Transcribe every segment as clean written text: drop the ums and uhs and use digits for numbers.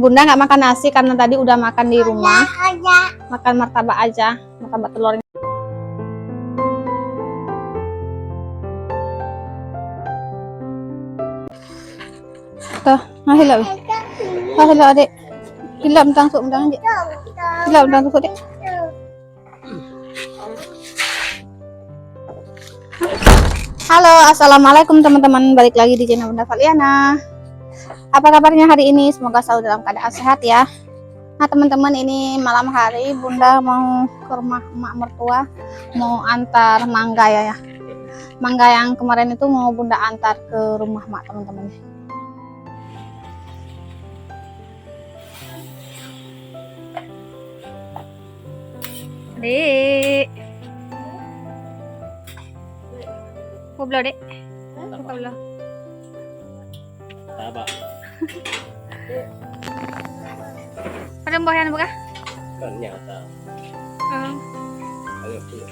Bunda nggak makan nasi karena tadi udah makan di rumah. Makan martabak aja, martabak telur. Tuh, nah hilang. Ah hilang adik. Hilang bentang sup bentang adik. Hilang bentang sup adik. Halo, assalamualaikum teman-teman. Balik lagi di channel Bunda Valiana. Apa kabarnya hari ini? Semoga selalu dalam keadaan sehat ya. Nah teman-teman, ini malam hari Bunda mau ke rumah emak mertua, mau antar mangga ya. Mangga yang kemarin itu mau Bunda antar ke rumah emak teman-teman. Dek, mau belah dek? Buka belah. Tabak. Ada buah buka? Ternyata. Ayo tuh.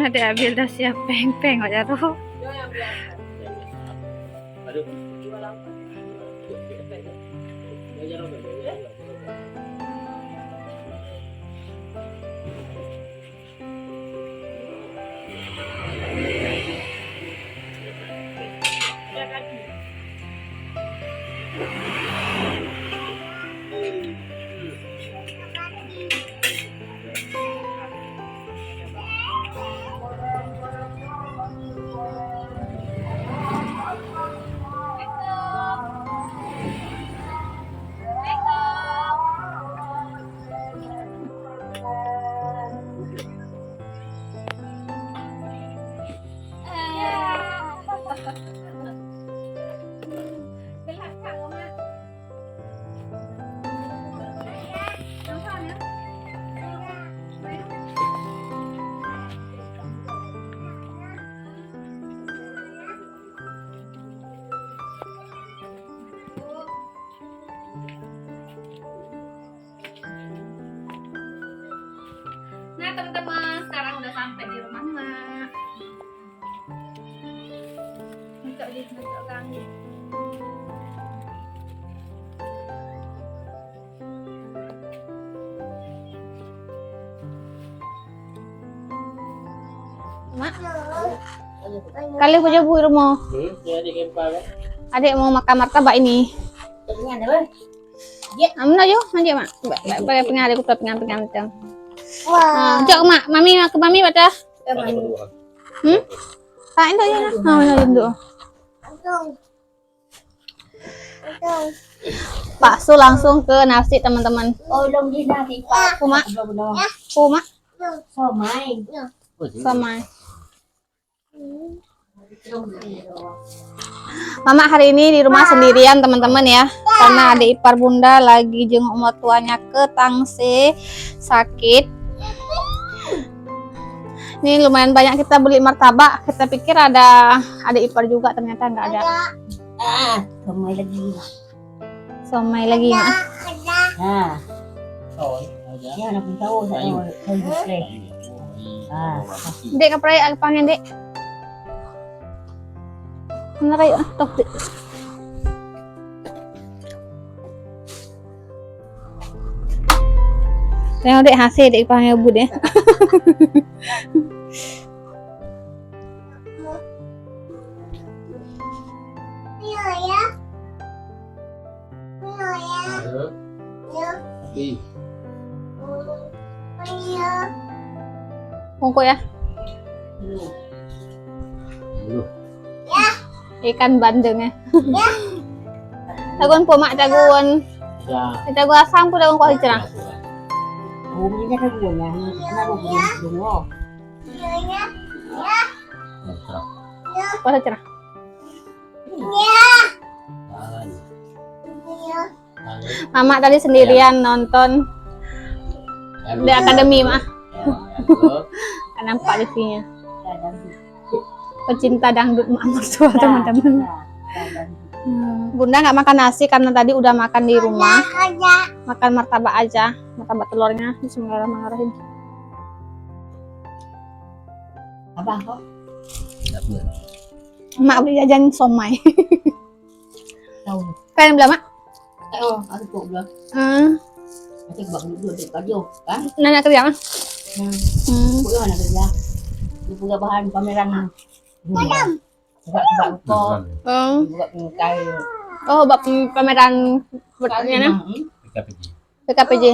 Ada ambil dah siap peng-peng aja tuh. Aduh. Nah teman-teman, sekarang udah sampai di rumah emak. Untuk kami. Mak, kali punya bu rumah. Adik mau makan martabak ini. Amun aja, aja mak. Pakai pengaruh kita pengaruh. Wah, cok mak, mami ke mami baca. Tak itu ya, nah itu. Bakso langsung ke nasi teman-teman. Oh, belum di nasi Pak. Kuma, kuma, Somai. sama. Mama hari ini di rumah sendirian teman-teman ya, karena adik ipar Bunda lagi jenguk emak tuanya ke Tangse sakit. Ini lumayan banyak kita beli martabak. Kita pikir ada adik ipar juga, ternyata nggak ada. Somai lagi. Somai lagi mak. Nah, Oh, aja. ya anak tahu saya. Dek kaprai agpangnya dek. Mana kayo tok dek. Tengok dek hasil dek panggil bu deh. Ayo. Ih. Kongko ya. Dulu. Ikan bandengnya. Tagon po mak tagon. Ya. Tagon asam po tagon ko hijrah. Bumi na kagulo na. Naroon ko yung dungo. Mantap. Ko hijrah. Tahan. Tahan. Mama tadi sendirian nonton di akademi mah. Ayo. Kan nampak di sini. Pecinta dangdut mak mertua teman-teman. Bunda nggak makan nasi karena tadi udah makan di rumah. Makan martabak aja, martabak telurnya. Bismillahirrahmanirrahim. Apa kok? Dapur. Mak beli jajan somai. Tahu. Kalian bilang mak? Oh, aku kok belum. Aku bak dulu di kajo, kan? Nanya kerja mah? Bukan mana kerja. Bukan bahan pameran. Bukan kok. Bukan pengkai. Oh, bab pameran bertanya PKPJ. PKPJ.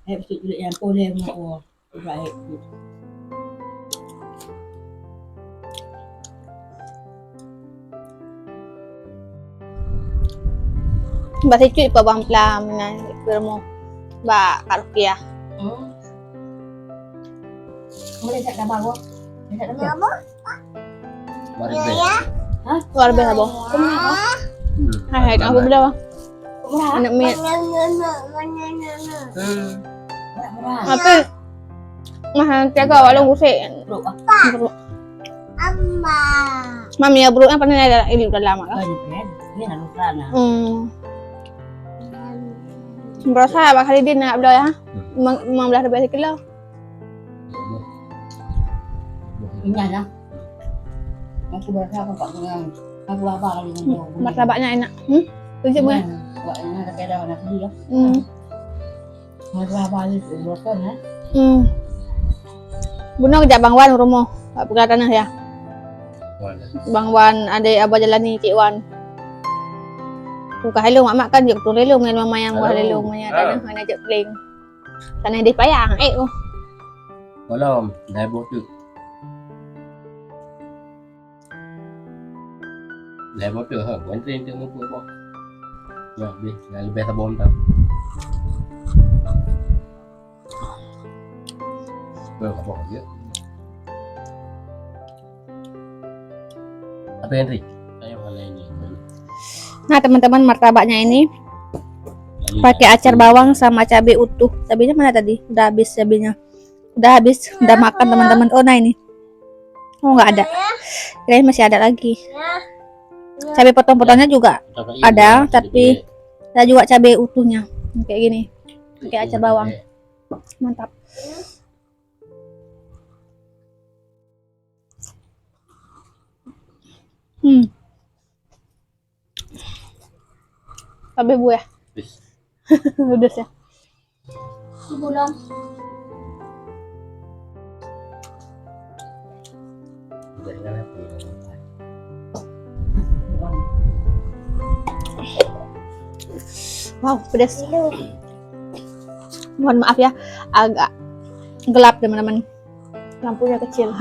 Besok juga yang boleh mau. Baik. Mbak Sicu pa bang plam na mo ba Karpia. Boleh tak dabang kok? Tak dabang. Mari be. Luar biasa bang. Hai, aku berapa? Murah. Anak mi. Murah. Apa? Mahal tiaga walau guse. Bro, Mami ya bro, apa nih ada ini udah lama kan? ini nak sana. Berasa apa kali dia nak beli ya? 15 kilo. Ini lah. Aku berasa aku tak mengang. Aku apa lagi dengan Martabaknya enak. Tunjuk mu ya. Buat ini ada kira mana dia. Aku apa lagi berasa ya. Bunda kerja Bang Wan rumah. Tak pegang tanah ya. Mana? Bang Wan ada abah jalan ni Cik Wan. Buka hello mak kan juk tu hello dengan mama yang buah hello punya tanah hanya juk keling. Tanah di payang oh. Belum, dah bocor. Dah bocor ha, bukan train tu muka apa. Ya, lebih sabun tau. Apa dia? Apa Henry? Saya mana ini? Nah teman-teman martabaknya ini pakai acar bawang sama cabai utuh. Cabainya mana tadi? Udah habis cabainya. Udah habis, udah makan teman-teman. Oh nah ini. Oh nggak ada. Kirain masih ada lagi. Cabai potong-potongnya juga ada, tapi ada juga cabai utuhnya. Kayak gini. Pakai acar bawang. Mantap. Cabai bu ya. Udah ya. Belum. Wow, pedas. Mohon maaf ya, agak gelap teman-teman. Lampunya kecil.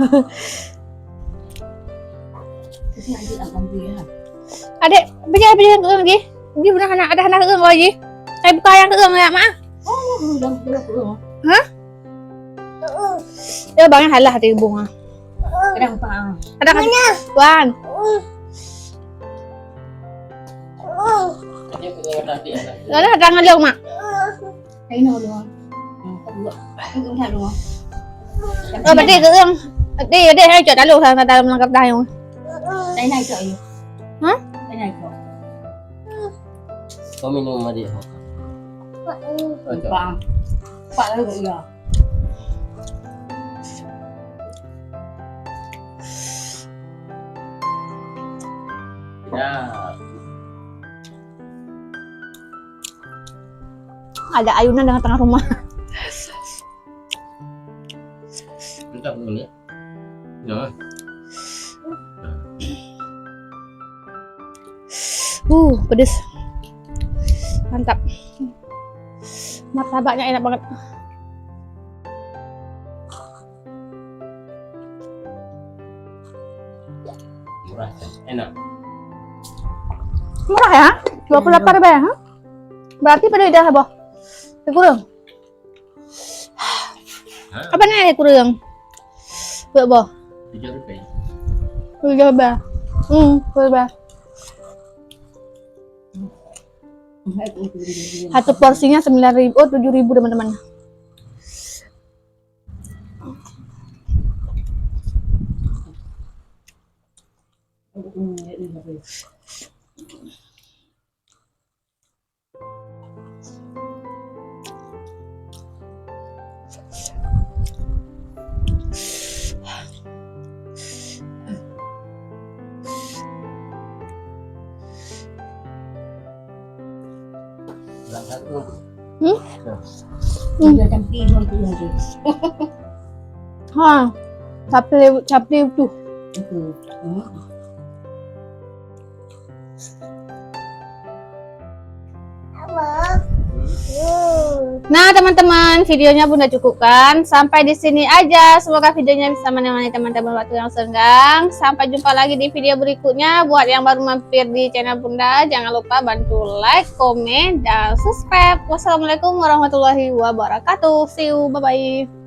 Adek, beja keung lagi. Dia benar ada anak keung lagi. Saya buka yang keung ya, Mak. Hah? Ya bangnya halah di bunga. Kadang pang. Ada kan? Wan. Ada tangan lo, Mak. Thấy nào luôn. Cũng thật luôn. Berarti keung. Đi hai chỗ đã luôn thằng ta lengkap dah không? Đây này trời. Hả? Đây này trời. Kau minum sama dia. Pang. Pak ơi vậy à? Ya. Ada ayunan dengan tengah rumah. Bentar dulu ya. Jangan. Pedes. Mantap. Martabaknya enak banget. Murah kan? Enak. Murah ya? 28.000 ya? Berarti pada udah boh. Kurang. Hah? Apa nih kurang? Boh. 7 rupiah. Coba. Coba. Satu porsinya 9.000, 7.000 teman-teman. Berangkat tuh. Udah jam 3 itu lagi. Capli tuh. Nah, teman-teman, videonya Bunda cukupkan sampai di sini aja. Semoga videonya bisa menemani teman-teman waktu yang senggang. Sampai jumpa lagi di video berikutnya. Buat yang baru mampir di channel Bunda, jangan lupa bantu like, komen, dan subscribe. Wassalamualaikum warahmatullahi wabarakatuh. See you, bye-bye.